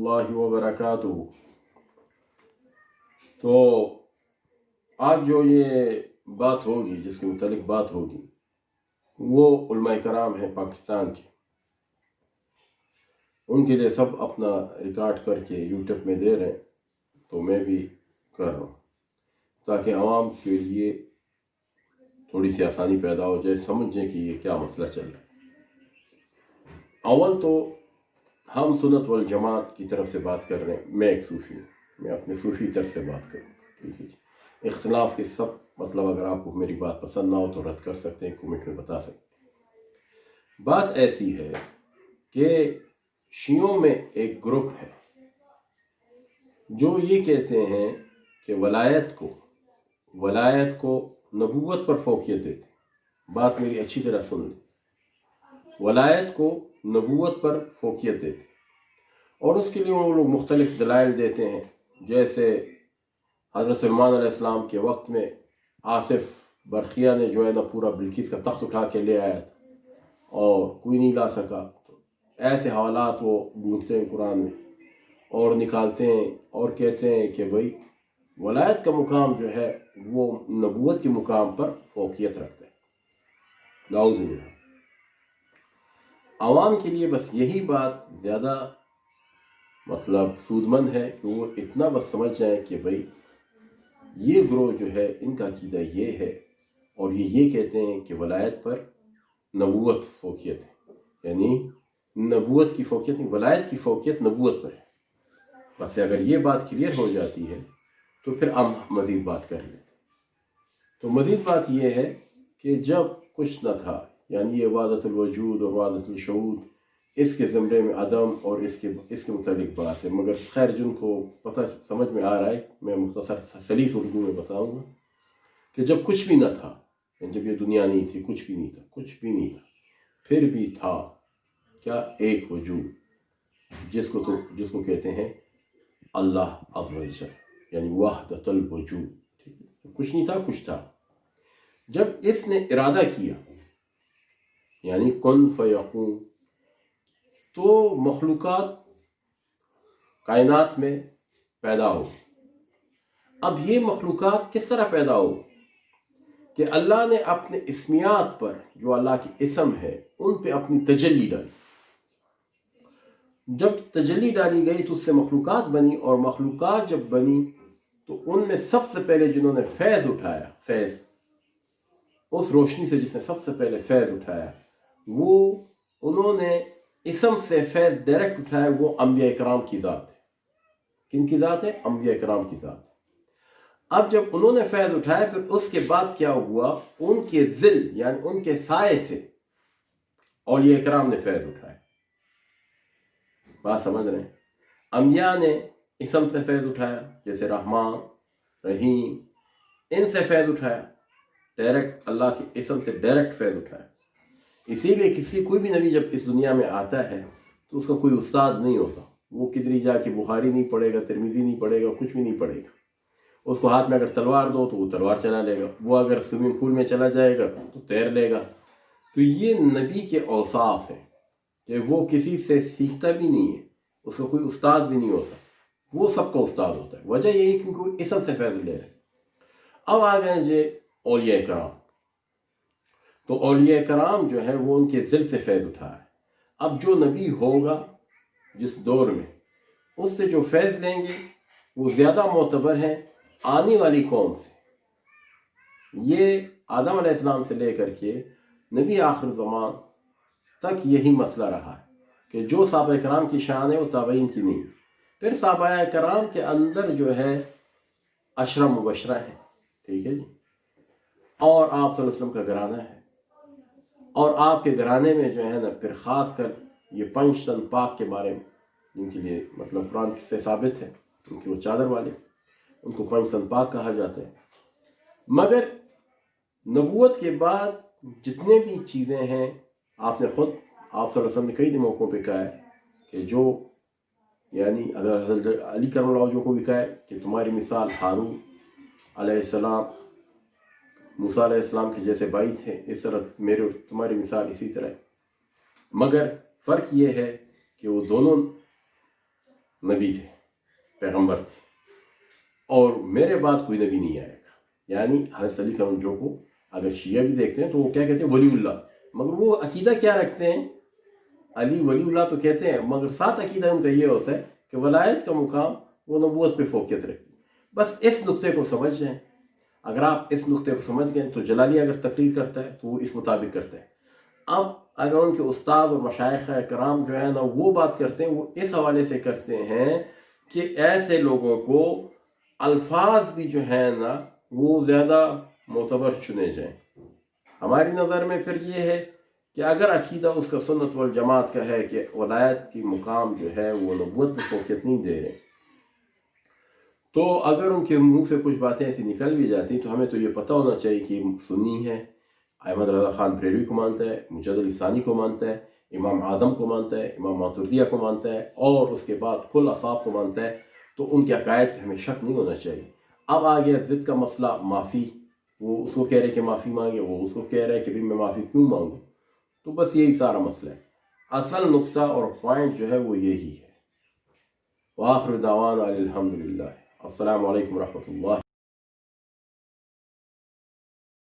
रहमतुल्लाहि व बरकातुहू। तो आज जो ये बात होगी, जिसके मुतालिक बात होगी, वो उलमाए कराम हैं पाकिस्तान के। उनके लिए सब अपना रिकॉर्ड करके यूट्यूब में दे रहे हैं, तो मैं भी कर रहा हूँ ताकि आवाम के लिए थोड़ी सी आसानी पैदा हो जाए, समझें कि ये क्या मसला चल रहा है। अव्वल तो हम सुन्नत वल जमात की तरफ से बात कर रहे हैं। मैं एक सूफ़ी हूँ, मैं अपने सूफ़ी तरफ से बात करूँगा, ठीक है। इख्तिलाफ के सब मतलब अगर आपको मेरी बात पसंद ना हो तो रद्द कर सकते हैं, कमेंट में बता सकते हैं। बात ऐसी है कि शियों में एक ग्रुप है जो ये कहते हैं कि वलायत को नबूवत पर फोकियत देते। बात मेरी अच्छी तरह सुन लें, वलायत को नबूवत पर फोकियत देते और उसके लिए वो लोग मुख्तलिफ दलाइल देते हैं। जैसे हज़रत सुलेमान अलैहिस्सलाम के वक्त में आसिफ बरखिया ने जो है ना पूरा बिल्किस का तख्त उठा के ले आया था और कोई नहीं ला सका। तो ऐसे हवालात वो ढूंढते हैं कुरान में और निकालते हैं और कहते हैं कि भाई वलायत का मुकाम जो है वो नबूवत के मुकाम पर फोकियत रखता है। नाउज़ुबिल्लाह। आवाम के लिए बस यही बात ज़्यादा मतलब सूदमंद है कि वो इतना बस समझ जाए कि भाई ये ग्रोह जो है इनका अकीदा ये है और ये कहते हैं कि वलायत पर नबूवत फोकियत है, यानी नबूवत की फोकियत नहीं, वलायत की फोकियत नबूवत पर है। बस अगर ये बात क्लियर हो जाती है तो फिर हम मज़ीद बात कर लेते। तो मज़ीद बात ये है कि जब कुछ न था, यानी ये वादतुल वजूद और वादतुल शऊद, इसके ज़मरे में अदम और इसके मुतालिक बात है। मगर खैर जिनको पता समझ में आ रहा है, मैं मुख्तसर सलीस उर्दू में बताऊँगा कि जब कुछ भी न था, जब ये दुनिया नहीं थी, कुछ भी नहीं था, फिर भी था क्या, एक वजूद जिसको कहते हैं अल्लाह अज़्ज़ व जल, यानी वहदतुल वजूद। ठीक है, कुछ नहीं था, कुछ था। जब इसने इरादा किया, यानी कुन फयकून, तो मखलूक़ात कायनात में पैदा हो। अब ये मखलूक़ात किस तरह पैदा हो कि अल्लाह ने अपने इस्मियात पर, जो अल्लाह की इसम है, उन पे अपनी तजल्ली डाली। जब तजल्ली डाली गई तो उससे मखलूक़ात बनी, और मखलूक़ात जब बनी तो उनमें सबसे पहले जिन्होंने फैज़ उठाया, उस रोशनी से जिसने सबसे पहले फैज़ उठाया, वो उन्होंने इसम से फैज़ डायरेक्ट उठाया, वो अंबिया इकराम की ज़ात है। किन की ज़ात है? अंबिया इकराम की ज़ात। अब जब उन्होंने फैज़ उठाया, फिर उसके बाद क्या हुआ, उनके ज़िल यानी उनके साए से औलिया इकराम ने फैज़ उठाया। बात समझ रहे हैं? अंबिया ने इसम से फैज़ उठाया, जैसे रहमान, रहीम, इनसे फैज़ उठाया, डायरेक्ट अल्लाह के इसम से डायरेक्ट फैज़ उठाया। इसीलिए कोई भी नबी जब इस दुनिया में आता है तो उसका कोई उस्ताद नहीं होता। वो किधर जाके बुखारी नहीं पढ़ेगा, तिरमिज़ी नहीं पढ़ेगा, कुछ भी नहीं पढ़ेगा। उसको हाथ में अगर तलवार दो तो वो तलवार चला लेगा, वो अगर स्विमिंग पूल में चला जाएगा तो तैर लेगा। तो ये नबी के औसाफ हैं कि वो किसी से सीखता भी नहीं है, उसका कोई उस्ताद भी नहीं होता, वो सबका उस्ताद होता है। वजह यही कि उनको इसम से फैज़ ले रहे। अब आ गए जे औलिया कराम। तो औलिया कराम जो है वो उनके दिल से फैज़ उठा है। अब जो नबी होगा जिस दौर में, उससे जो फैज़ लेंगे वो ज़्यादा मोतबर हैं आने वाली कौम से। ये आदम अलैहिस्सलाम से लेकर के नबी आखिर ज़मान तक यही मसला रहा है कि जो सहाबा कराम की शान है वो ताबईन की नहीं। फिर सहाबा कराम के अंदर जो है अशरा मुबशरा है, ठीक है जी, और आप सल्लल्लाहु अलैहि वसल्लम का घराना है, और आपके घराने में जो है ना फिर ख़ास कर ये पंचतन पाक के बारे में, जिनके लिए मतलब कुरान से साबित है, उनके वो चादर वाले, उनको पंचतन पाक कहा जाता है। मगर नबूवत के बाद जितने भी चीज़ें हैं, आपने खुद आप सल्लल्लाहु अलैहि वसल्लम ने कई मौक़ों पे कहा है कि जो यानी हज़रत अली करम को भी कहा है कि तुम्हारी मिसाल हारून अलैहिस्सलाम, मूसा अलैहिस्सलाम के जैसे भाई थे, इस तरह मेरे और तुम्हारी मिसाल इसी तरह है। मगर फ़र्क ये है कि वो दोनों نبی تھے، پیغمبر تھے، اور میرے بعد کوئی نبی نہیں آئے گا. یعنی حضرت علی کرم جو کو اگر شیعہ بھی دیکھتے ہیں تو وہ کیا کہتے ہیں؟ ولی اللہ. مگر وہ عقیدہ کیا رکھتے ہیں؟ علی ولی اللہ تو کہتے ہیں، مگر ساتھ عقیدہ ان کا یہ ہوتا ہے کہ ولایت کا مقام وہ نبوت پہ فوقیت رکھتی ہے. بس اس نقطے کو سمجھ جائیں. اگر آپ اس نقطے کو سمجھ گئے تو جلالی اگر تقریر کرتا ہے تو وہ اس مطابق کرتا ہے. اب اگر ان کے استاد اور مشائخ کرام جو ہے نا وہ بات کرتے ہیں، وہ اس حوالے سے کرتے ہیں کہ ایسے لوگوں کو الفاظ بھی جو ہے نا وہ زیادہ معتبر چنے جائیں. ہماری نظر میں پھر یہ ہے کہ اگر عقیدہ اس کا سنت والجماعت کا ہے کہ ولایت کی مقام جو ہے وہ نبوت پہ فوقیت نہیں دے رہے، تو اگر ان کے منہ سے کچھ باتیں ایسی نکل بھی جاتی تو ہمیں تو یہ پتہ ہونا چاہیے کہ سنی ہے، احمد رضا خان بریلوی کو مانتا ہے، مجد علی ثانی کو مانتا ہے، امام اعظم کو مانتا ہے، امام ماتریدیہ کو مانتا ہے، اور اس کے بعد کل اصحاب کو مانتا ہے، تو ان کے عقائد پہ ہمیں شک نہیں ہونا چاہیے. اب آ گیا ضد کا مسئلہ، معافی. وہ اس کو کہہ رہے کہ معافی مانگے، وہ اس کو کہہ رہے کہ بھی میں معافی کیوں مانگوں. تو بس یہی سارا مسئلہ ہے. اصل نقطہ اور پوائنٹ جو ہے وہ یہی ہے. وآخر دعوانا الحمدللہ. السلام علیکم ورحمۃ اللہ.